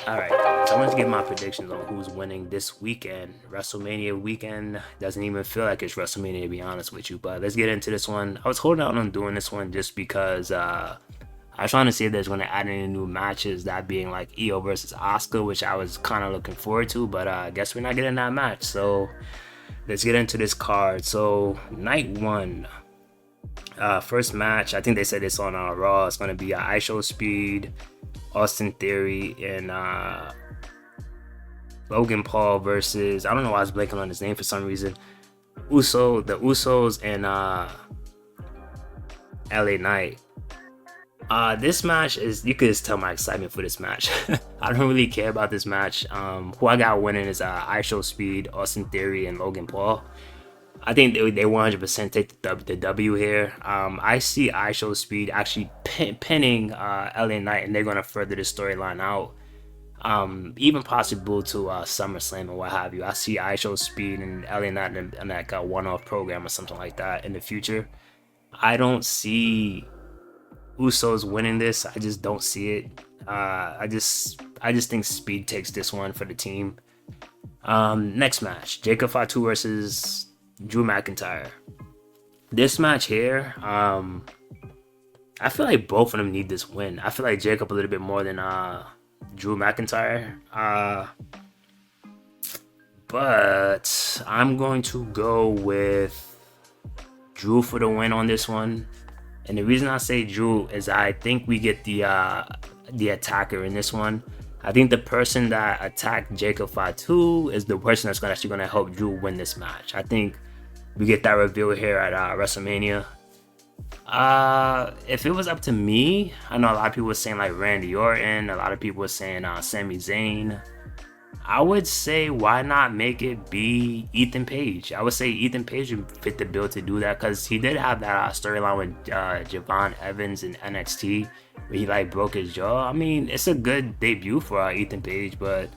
Alright, so I want to give my predictions on who's winning this weekend. WrestleMania weekend doesn't even feel like it's WrestleMania, to be honest with you, but let's get into this one. I was holding out on doing this one just because I was trying to see if there's going to add any new matches, that being like Io versus Asuka, which I was kind of looking forward to, but I guess we're not getting that match. So let's get into this card. So, night one. First match, I think they said it's on Raw. It's going to be ISO Speed, Austin Theory, and Logan Paul versus, I don't know why I was blanking on his name for some reason. The Usos and LA Knight. This match is, you could just tell my excitement for this match. I don't really care about this match. Who I got winning is ISO Speed, Austin Theory, and Logan Paul. I think they 100% take the W here. I see ISO Speed actually pinning LA Knight, and they're going to further the storyline out. Even possible to SummerSlam and what have you. I see ISO Speed and LA Knight in like a one-off program or something like that in the future. I don't see Usos winning this. I just don't see it. I just think Speed takes this one for the team. Next match, Jacob Fatu versus Drew McIntyre. This match here, I feel like both of them need this win. I feel like Jacob a little bit more than Drew McIntyre. But I'm going to go with Drew for the win on this one. And the reason I say Drew is I think we get the attacker in this one. I think the person that attacked Jacob Fatu is the person that's actually going to help Drew win this match. I think we get that reveal here at WrestleMania. If it was up to me, I know a lot of people were saying like Randy Orton, a lot of people were saying Sami Zayn. I would say why not make it be Ethan Page? I would say Ethan Page would fit the bill to do that because he did have that storyline with Javon Evans in NXT where he like broke his jaw. I mean, it's a good debut for Ethan Page, but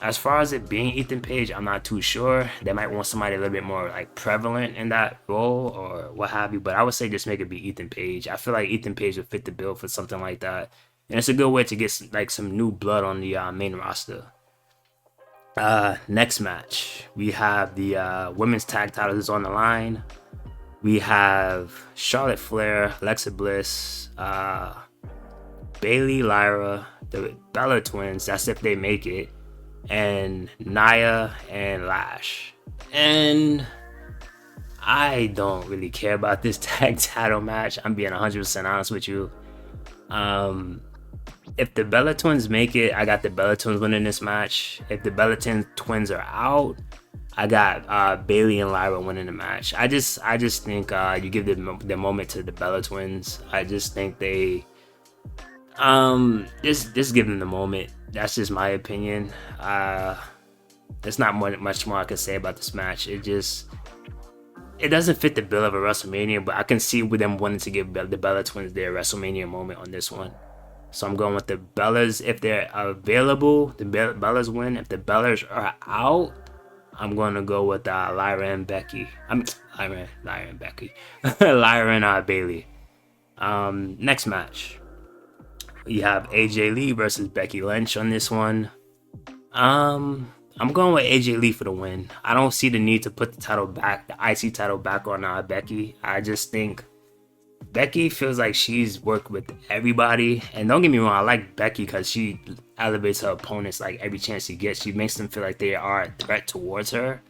as far as it being Ethan Page, I'm not too sure. They might want somebody a little bit more like prevalent in that role or what have you. But I would say just make it be Ethan Page. I feel like Ethan Page would fit the bill for something like that, and it's a good way to get like some new blood on the main roster. Next match, we have the women's tag titles on the line. We have Charlotte Flair, Alexa Bliss, Bayley, Lyra, the Bella Twins. That's if they make it. And Nia and Lash. And I don't really care about this tag title match. I'm being 100% honest with you. If the Bella Twins make it, I got the Bella Twins winning this match. If the Bella Twins are out, I got Bayley and Lyra winning the match. I just think you give the moment to the Bella Twins. I just think they just give them the moment. That's just my opinion. There's not much more I can say about this match. It doesn't fit the bill of a WrestleMania, but I can see with them wanting to give the Bella Twins their WrestleMania moment on this one. So I'm going with the Bellas. If they're available, the Bellas win. If the Bellas are out, I'm going to go with Lyra and Becky. Lyra and Becky. Lyra and Bayley. Next match. We have AJ Lee versus Becky Lynch on this one. I'm going with AJ Lee for the win. I don't see the need to put the IC title back on Becky. I just think Becky feels like she's worked with everybody. And don't get me wrong, I like Becky because she elevates her opponents like every chance she gets. She makes them feel like they are a threat towards her.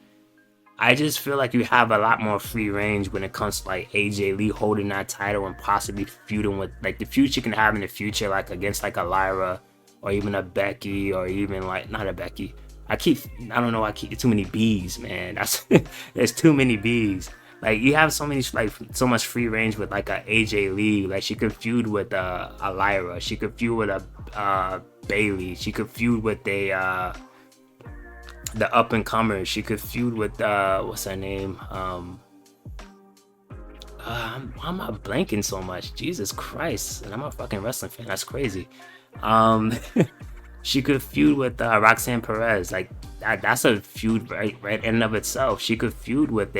I just feel like you have a lot more free range when it comes to like AJ Lee holding that title and possibly feuding with like the feud you can have in the future, like against like a Lyra or even a Becky or even like not a Becky. I keep too many B's, man. There's too many B's. Like you have so much free range with like a AJ Lee. Like she could feud with a Lyra. She could feud with a Bayley. She could feud with the up and comers. She could feud with what's her name? I'm not blanking so much. Jesus Christ! And I'm a fucking wrestling fan. That's crazy. She could feud with Roxanne Perez. Like that's a feud right in and of itself. She could feud with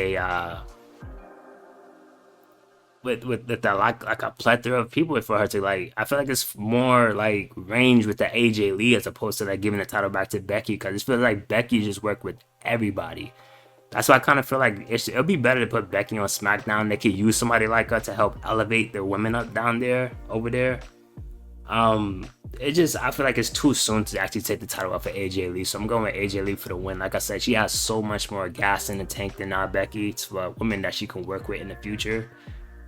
with the, like a plethora of people for her to like. I feel like it's more like range with the AJ Lee as opposed to like giving the title back to Becky, because it feels like Becky just worked with everybody. That's why I kind of feel like it'll be better to put Becky on SmackDown. They could use somebody like her to help elevate the women up down there over there. It just, I feel like it's too soon to actually take the title off of AJ Lee, so I'm going with AJ Lee for the win. Like I said, she has so much more gas in the tank than Becky. It's for women that she can work with in the future.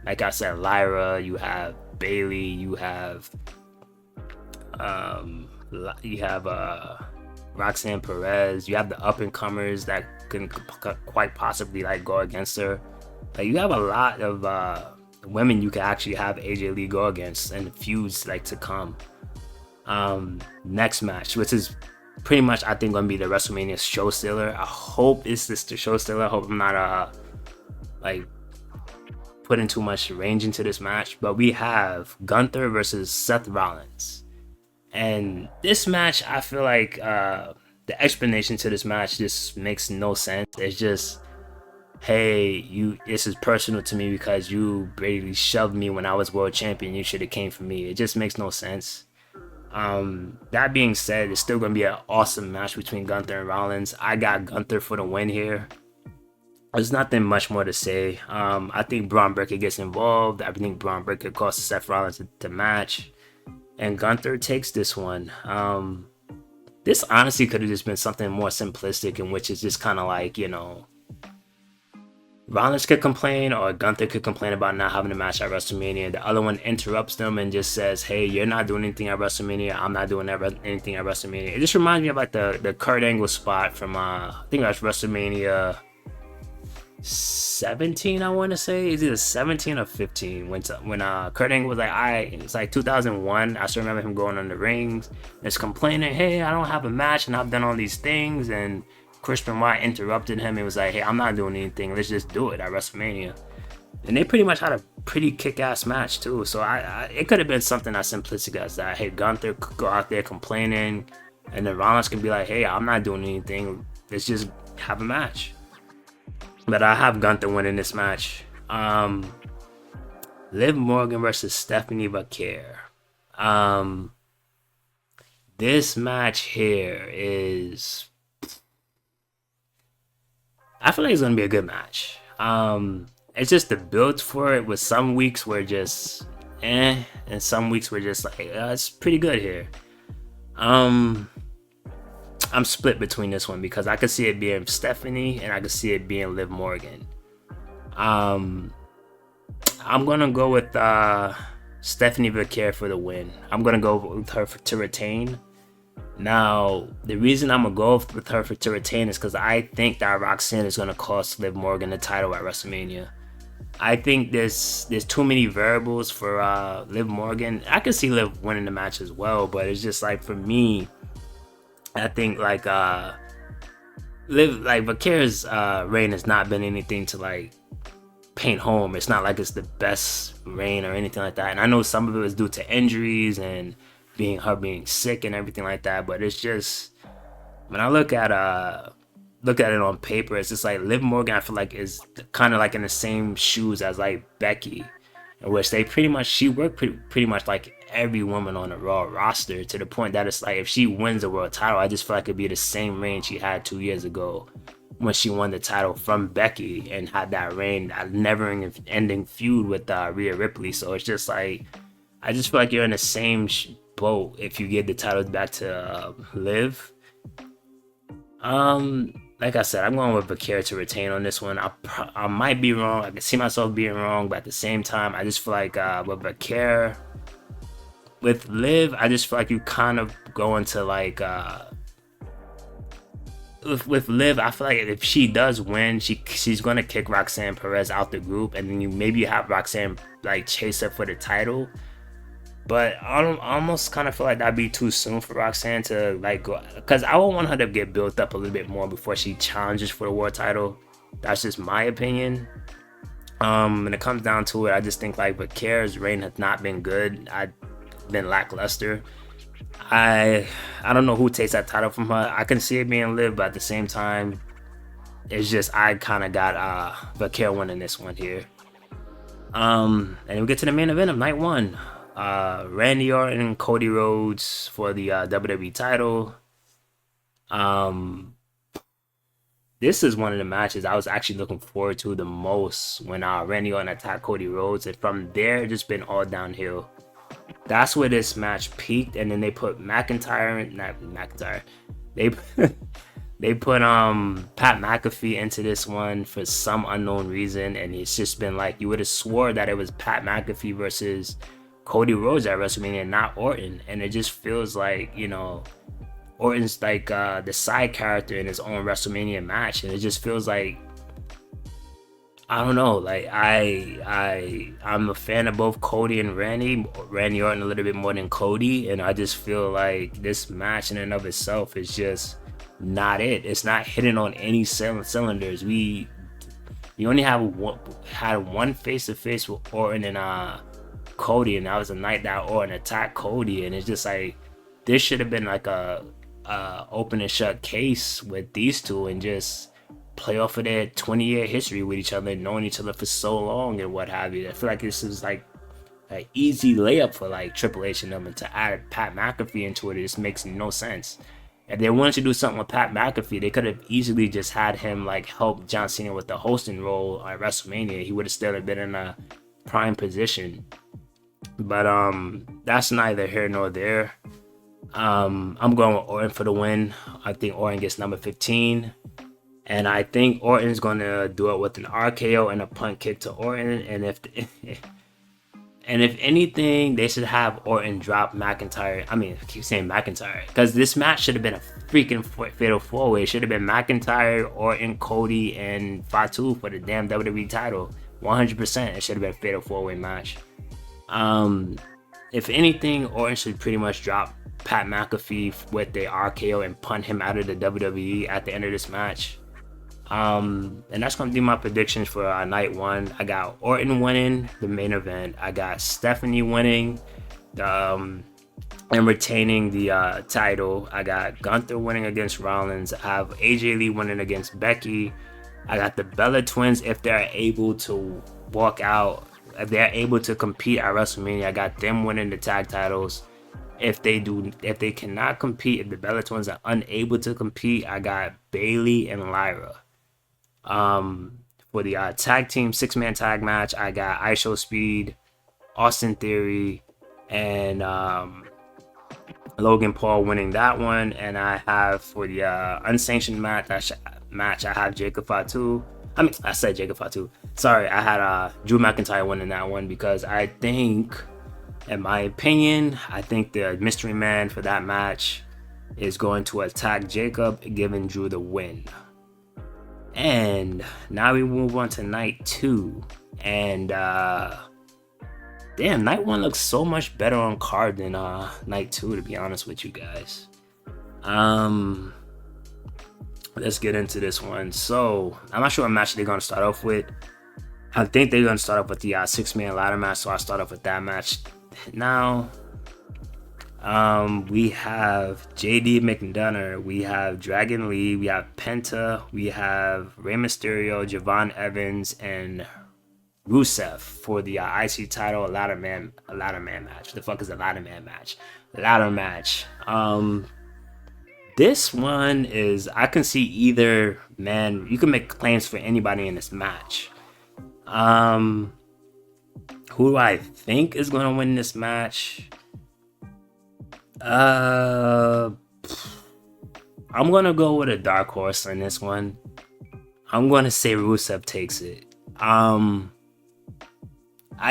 Like I said, Lyra, you have Bailey, you have um, you have Roxanne Perez, you have the up and comers that can quite possibly like go against her. Like you have a lot of women you can actually have AJ Lee go against and feuds like to come. Next match, which is pretty much I think gonna be the WrestleMania show stealer. I hope it's this the show stealer. I hope I'm not like putting too much range into this match, but we have Gunther versus Seth Rollins. And this match, I feel like the explanation to this match just makes no sense. It's just, hey, this is personal to me because you basically shoved me when I was world champion. You should have came for me. It just makes no sense. That being said, it's still gonna be an awesome match between Gunther and Rollins. I got Gunther for the win here. There's nothing much more to say. I think Braun Breaker gets involved. I think Braun Breaker costs Seth Rollins the match, and Gunther takes this one. This honestly could have just been something more simplistic, in which it's just kind of like, Rollins could complain or Gunther could complain about not having a match at WrestleMania. The other one interrupts them and just says, hey, you're not doing anything at WrestleMania. I'm not doing anything at WrestleMania. It just reminds me of like the Kurt Angle spot from, I think that was WrestleMania 17, I want to say. Is either 17 or 15 when Kurt Angle was like, it's like 2001. I still remember him going on the rings and just complaining, hey, I don't have a match and I've done all these things, and Chris Benoit interrupted him and was like, hey, I'm not doing anything, let's just do it at WrestleMania. And they pretty much had a pretty kick-ass match too. So it could have been something as simplistic as that. Hey, Gunther could go out there complaining, and then Rollins can be like, hey, I'm not doing anything, let's just have a match. But I have Gunther winning this match. Liv Morgan versus Stephanie Vaquer. This match here is, I feel like it's gonna be a good match. It's just the build for it, with some weeks were just and some weeks were just like, it's pretty good here. I'm split between this one because I could see it being Stephanie and I could see it being Liv Morgan. I'm gonna go with Stephanie Vaquer for the win. I'm gonna go with her to retain. Now, the reason I'm gonna go with her to retain is because I think that Roxanne is gonna cost Liv Morgan the title at WrestleMania. I think there's too many variables for Liv Morgan. I could see Liv winning the match as well, but it's just like, for me, I think like Vaquer's reign has not been anything to like paint home. It's not like it's the best reign or anything like that. And I know some of it was due to injuries and being sick and everything like that. But it's just, when I look at it on paper, it's just like Liv Morgan, I feel like, is kind of like in the same shoes as like Becky, in which she worked pretty much like every woman on the Raw roster, to the point that it's like if she wins the world title, I just feel like it'd be the same reign she had 2 years ago when she won the title from Becky and had that reign, that never-ending feud with Rhea Ripley. So it's just like, I just feel like you're in the same boat if you give the titles back to Liv. Like I said, I'm going with Vaquer to retain on this one. I might be wrong. I can see myself being wrong, but at the same time, I just feel like with Vaquer, with Liv, I just feel like you kind of go into like with Liv, I feel like if she does win, she's gonna kick Roxanne Perez out the group, and then you have Roxanne like chase her for the title. But I almost kind of feel like that'd be too soon for Roxanne to like go, because I would want her to get built up a little bit more before she challenges for the world title. That's just my opinion. When it comes down to it, I just think like Vaquer's reign has not been good. I've been lackluster. I don't know who takes that title from her. I can see it being Liv, but at the same time, it's just I kind of got Vaquer winning this one here. And we get to the main event of night one. Randy Orton and Cody Rhodes for the WWE title. This is one of the matches I was actually looking forward to the most when Randy Orton attacked Cody Rhodes, and from there it's just been all downhill. That's where this match peaked, and then they put they they put Pat McAfee into this one for some unknown reason, and it's just been like you would have swore that it was Pat McAfee versus Cody Rhodes at WrestleMania, not Orton, and it just feels like, you know, Orton's like the side character in his own WrestleMania match, and it just feels like, I don't know, like I'm a fan of both Cody and Randy Orton a little bit more than Cody, and I just feel like this match in and of itself is just not it. It's not hitting on any cylinders. We only had one face to face with Orton and Cody, and that was the night that Orton attacked Cody, and it's just like this should have been like a open and shut case with these two and just play off of their 20-year history with each other, knowing each other for so long and what have you. I feel like this is like an easy layup for like Triple H and them, and to add Pat McAfee into it just makes no sense. If they wanted to do something with Pat McAfee, they could have easily just had him like help John Cena with the hosting role at WrestleMania. He would have still been in a prime position. But that's neither here nor there. I'm going with Orton for the win. I think Orton gets number 15. And I think Orton's going to do it with an RKO and a punt kick to Orton. And if anything, they should have Orton drop McIntyre. I mean, I keep saying McIntyre, because this match should have been a freaking fatal four-way. It should have been McIntyre, Orton, Cody, and Fatu for the damn WWE title. 100%. It should have been a fatal four-way match. If anything, Orton should pretty much drop Pat McAfee with the RKO and punt him out of the WWE at the end of this match. And that's going to be my predictions for night one. I got Orton winning the main event. I got Stephanie winning and retaining the title. I got Gunther winning against Rollins. I have AJ Lee winning against Becky. I got the Bella Twins, if they're able to walk out, if they're able to compete at WrestleMania, I got them winning the tag titles. If they cannot compete, if the Bella Twins are unable to compete, I got Bayley and Lyra. For the tag team 6-man tag match, I got ISO Speed, Austin Theory, and Logan Paul winning that one. And I have for the unsanctioned match, I have Jacob Fatu. I said Jacob Fatu. Sorry, I had Drew McIntyre winning that one, because I think, in my opinion, I think the mystery man for that match is going to attack Jacob, giving Drew the win. And now we move on to night two. And damn, night one looks so much better on card than night two, to be honest with you guys. Let's get into this one. So I'm not sure what match they're gonna start off with. I think they're gonna start off with the 6-man ladder match, so I'll start off with that match now. We have JD McDonough, we have Dragon Lee, we have Penta, we have Rey Mysterio, Javon Evans, and Rusev for the IC title, a ladder man match. What the fuck is a ladder man match? Ladder match. This one is, I can see either man. You can make claims for anybody in this match. Who do I think is gonna win this match? I'm gonna go with a dark horse in this one. I'm gonna say Rusev takes it. I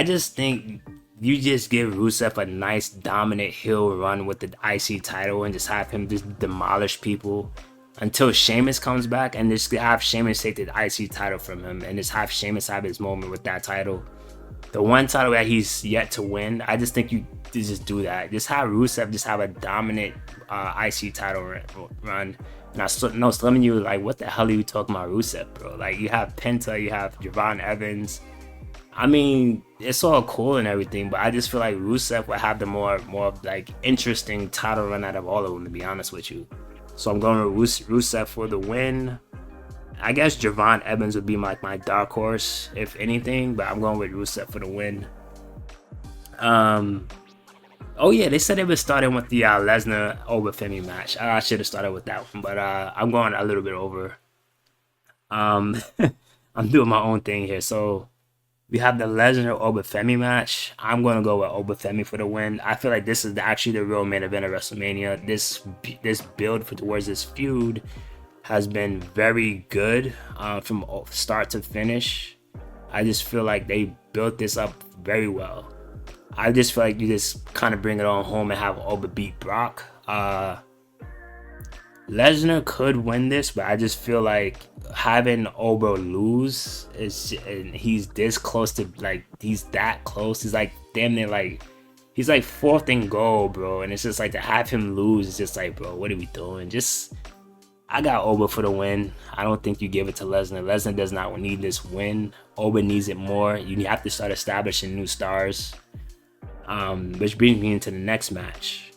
just think you just give Rusev a nice dominant heel run with the IC title and just have him just demolish people until Sheamus comes back, and just have Sheamus take the IC title from him and just have Sheamus have his moment with that title. The one title that he's yet to win, I just think you just do that. Just have Rusev just have a dominant IC title run. And I know some of you like, what the hell are you talking about Rusev, bro? Like, you have Penta, you have Javon Evans. I mean, it's all cool and everything, but I just feel like Rusev would have the more like interesting title run out of all of them, to be honest with you. So I'm going with Rusev for the win. I guess Javon Evans would be my dark horse, if anything, but I'm going with Rusev for the win. Oh yeah, they said they were starting with the Lesnar over Femi match. I should have started with that one, but I'm going a little bit over. Um, I'm doing my own thing here. So we have the Lesnar over Femi match. I'm gonna go with over Femi for the win. I feel like this is actually the real main event of WrestleMania. This build for towards this feud has been very good from start to finish. I just feel like they built this up very well. I just feel like you just kind of bring it on home and have Oba beat Brock. Lesnar could win this, but I just feel like having Oba lose and he's this close to, like, he's that close. He's like damn near like he's like fourth and goal, bro. And it's just like to have him lose, it's just like, bro, what are we doing? Just I got Oba for the win. I don't think you give it to Lesnar. Lesnar does not need this win. Oba needs it more. You have to start establishing new stars. Which brings me into the next match.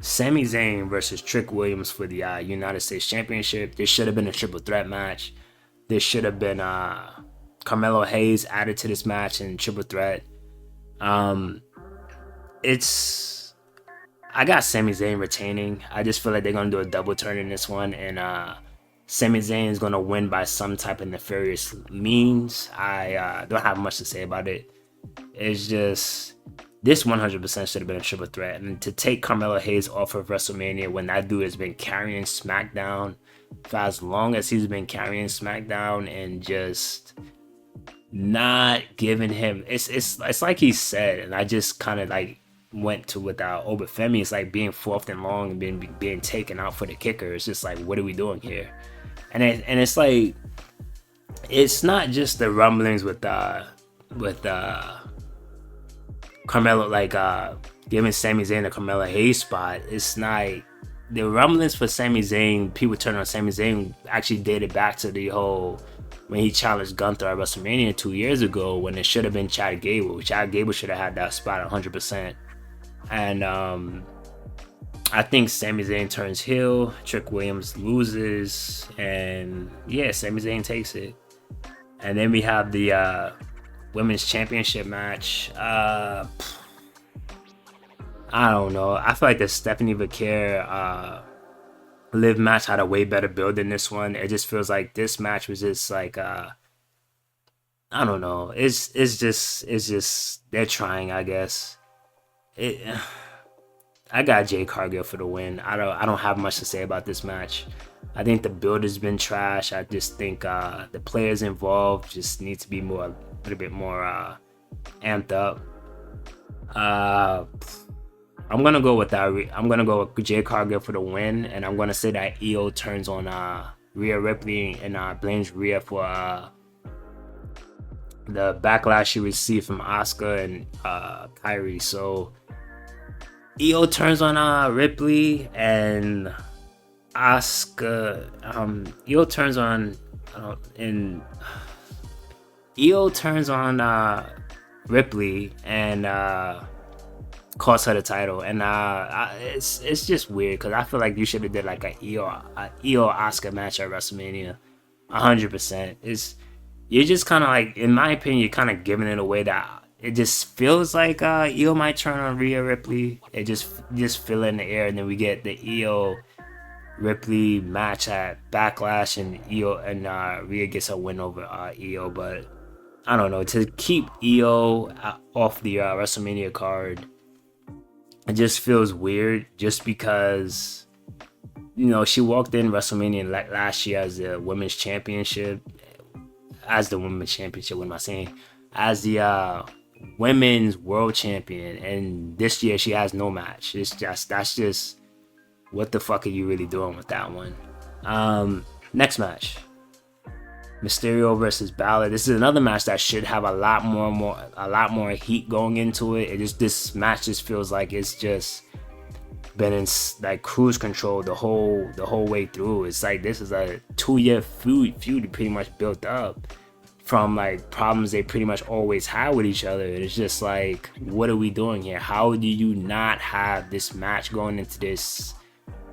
Sami Zayn versus Trick Williams for the United States Championship. This should have been a triple threat match. This should have been Carmelo Hayes added to this match in triple threat. I got Sami Zayn retaining. I just feel like they're gonna do a double turn in this one, and Sami Zayn is gonna win by some type of nefarious means. I don't have much to say about it. It's just this 100% should have been a triple threat, and to take Carmelo Hayes off of WrestleMania when that dude has been carrying SmackDown for as long as he's been carrying SmackDown and just not giving him, it's like he said, and I just kind of like went to without Obafemi. It's like being fourth and long and being taken out for the kicker. It's just like, what are we doing here? And it's like, it's not just the rumblings with Carmelo, like giving Sami Zayn the Carmelo Hayes spot. It's not the rumblings for Sami Zayn. People turning on Sami Zayn actually dated back to the whole when he challenged Gunther at WrestleMania 2 years ago, when it should have been Chad Gable. Chad Gable should have had that spot 100%. And I think Sami Zayn turns heel, Trick Williams loses, and yeah, Sami Zayn takes it. And then we have the women's championship match. I don't know. I feel like the Stephanie Vaquer Liv match had a way better build than this one. It just feels like this match was just like I don't know. It's just they're trying, I guess. I got Jade Cargill for the win. I don't have much to say about this match. I think the build has been trash. I just think the players involved just need to be a little bit more amped up. I'm gonna go with that. I'm gonna go with Jade Cargill for the win, and I'm gonna say that EO turns on Rhea Ripley and blames Rhea for the backlash she received from Asuka and Kairi. So EO turns on Ripley and Asuka. EO turns on Ripley and cost her the title, and it's just weird because I feel like you should have did like a EO Asuka match at WrestleMania, 100%. You're just kind of like, in my opinion, you're kind of giving it away that it just feels like EO might turn on Rhea Ripley. It just feel in the air, and then we get the EO Ripley match at Backlash, and Rhea gets a win over EO. But I don't know, to keep EO off the WrestleMania card, it just feels weird, just because, you know, she walked in WrestleMania last year as the women's championship. As the women's championship, what am I saying? As the women's world champion, and this year she has no match. That's just, what the fuck are you really doing with that one? Next match, Mysterio versus Balor. This is another match that should have a lot more heat going into it. This match just feels like it's just been in like cruise control the whole way through. It's like this is a 2-year feud pretty much built up from like problems they pretty much always had with each other. It's just like, what are we doing here? How do you not have this match going into this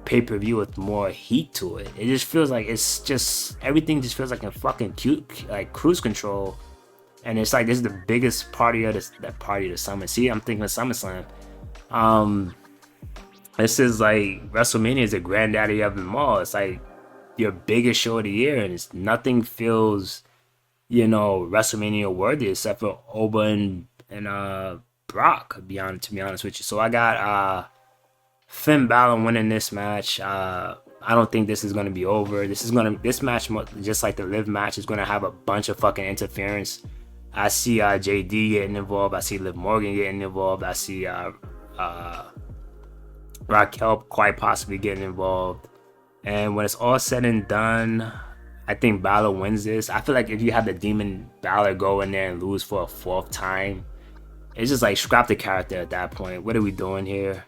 pay-per-view with more heat to it. It just feels like it's just everything just feels like a fucking cute like cruise control, and it's like this is the biggest party of the summer. See, I'm thinking of SummerSlam. This is like WrestleMania is the granddaddy of them all. It's like your biggest show of the year, and it's nothing feels, WrestleMania worthy except for Oba and Brock. To be honest with you, so I got Finn Balor winning this match. I don't think this is gonna be over. This match, just like the Live match, is gonna have a bunch of fucking interference. I see JD getting involved. I see Liv Morgan getting involved. I see Raquel quite possibly getting involved. And when it's all said and done, I think Balor wins this. I feel like if you have the Demon Balor go in there and lose for a fourth time, it's just like scrap the character at that point. What are we doing here?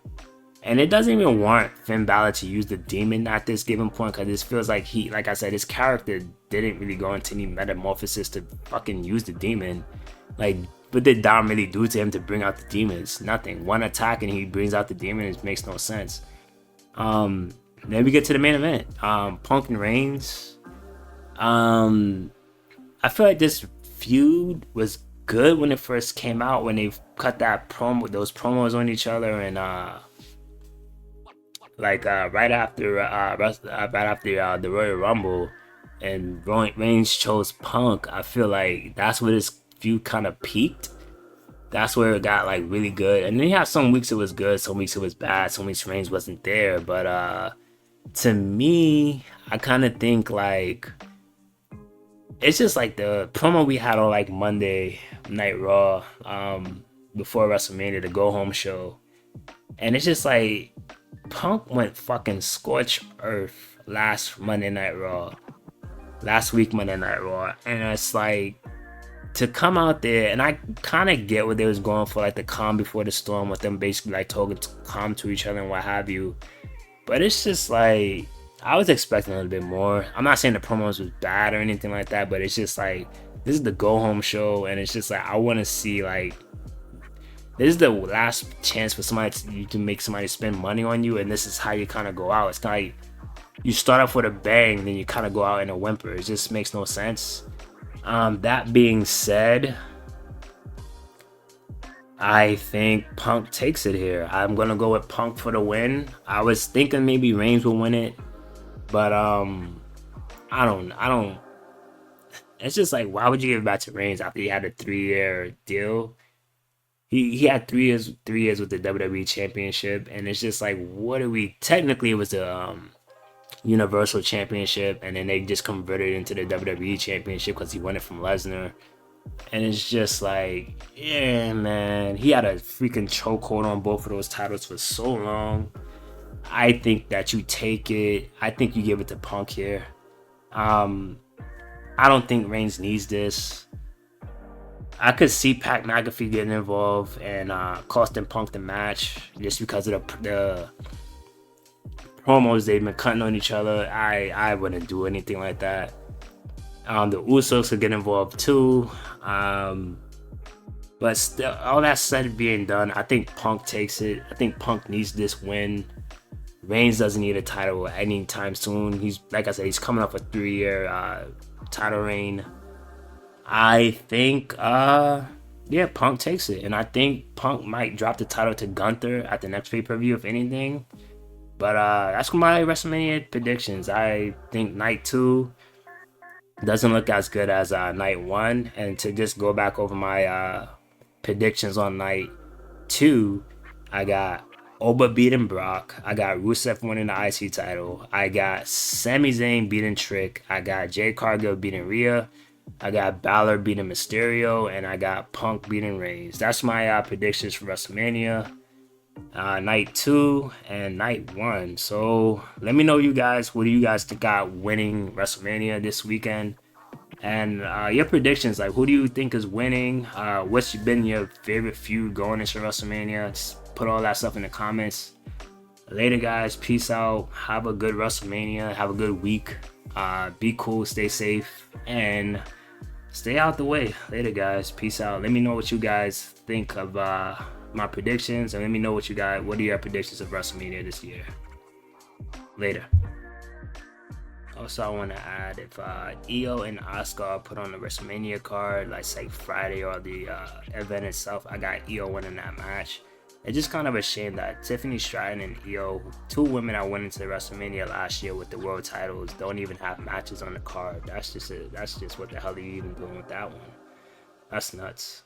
And it doesn't even warrant Finn Balor to use the Demon at this given point, because this feels like like I said, his character didn't really go into any metamorphosis to fucking use the Demon. Like, what did Dom really do to him to bring out the demons? Nothing. One attack and he brings out the demon. It makes no sense. Then we get to the main event. Punk and Reigns. I feel like this feud was good when it first came out, when they cut those promos on each other, and right after the Royal Rumble, and Reigns chose Punk. I feel like that's where this feud kind of peaked. That's where it got like really good, and then you have some weeks it was good, some weeks it was bad, some weeks Reigns wasn't there. But to me, I kind of think like it's just like the promo we had on like Monday Night Raw, before WrestleMania, the Go Home show, and it's just like Punk went fucking scorch earth last week Monday Night Raw, and it's like, to come out there, and I kind of get what they was going for, like the calm before the storm, with them basically like talking calm to each other and what have you. But it's just like, I was expecting a little bit more. I'm not saying the promos was bad or anything like that, but it's just like, this is the go home show, and it's just like, I want to see like, this is the last chance for you to make somebody spend money on you, and this is how you kind of go out. It's kind of like, you start off with a bang, then you kind of go out in a whimper. It just makes no sense. That being said, I think Punk takes it here. I'm gonna go with Punk for the win. I was thinking maybe Reigns will win it, but I don't. It's just like, why would you give it back to Reigns after he had a 3-year deal? He had 3 years with the WWE Championship, and it's just like, what are we? Technically, it was a Universal Championship, and then they just converted it into the WWE Championship because he won it from Lesnar. And it's just like, yeah, man, he had a freaking chokehold on both of those titles for so long. I think that you take it. I think you give it to Punk here. I don't think Reigns needs this. I could see Pat McAfee getting involved and costing Punk the match just because of the promos they've been cutting on each other. I wouldn't do anything like that. The Usos could get involved too. But still, all that said being done, I think Punk takes it. I think Punk needs this win. Reigns doesn't need a title anytime soon. He's, like I said, he's coming off a 3-year title reign. I think Punk takes it, and I think Punk might drop the title to Gunther at the next pay-per-view, if anything. But that's my WrestleMania predictions. I think Night 2 doesn't look as good as Night 1. And to just go back over my predictions on Night 2, I got Oba beating Brock. I got Rusev winning the IC title. I got Sami Zayn beating Trick. I got Jade Cargill beating Rhea. I got Balor beating Mysterio. And I got Punk beating Reigns. That's my predictions for WrestleMania. Night 2 and Night 1. So let me know, you guys, what do you guys think got winning WrestleMania this weekend, and your predictions, like who do you think is winning, what's been your favorite feud going into WrestleMania. Just put all that stuff in the comments. Later, guys, peace out, have a good WrestleMania, have a good week, be cool, stay safe, and stay out the way. Later, guys, peace out. Let me know what you guys think of my predictions, and let me know what are your predictions of WrestleMania this year. Later. Also, I want to add if Io and Asuka are put on the WrestleMania card, like say Friday or the event itself, I got Io winning that match. It's just kind of a shame that Tiffany Stratton and Io, two women that went into WrestleMania last year with the world titles, don't even have matches on the card. That's just what the hell are you even doing with that one? That's nuts.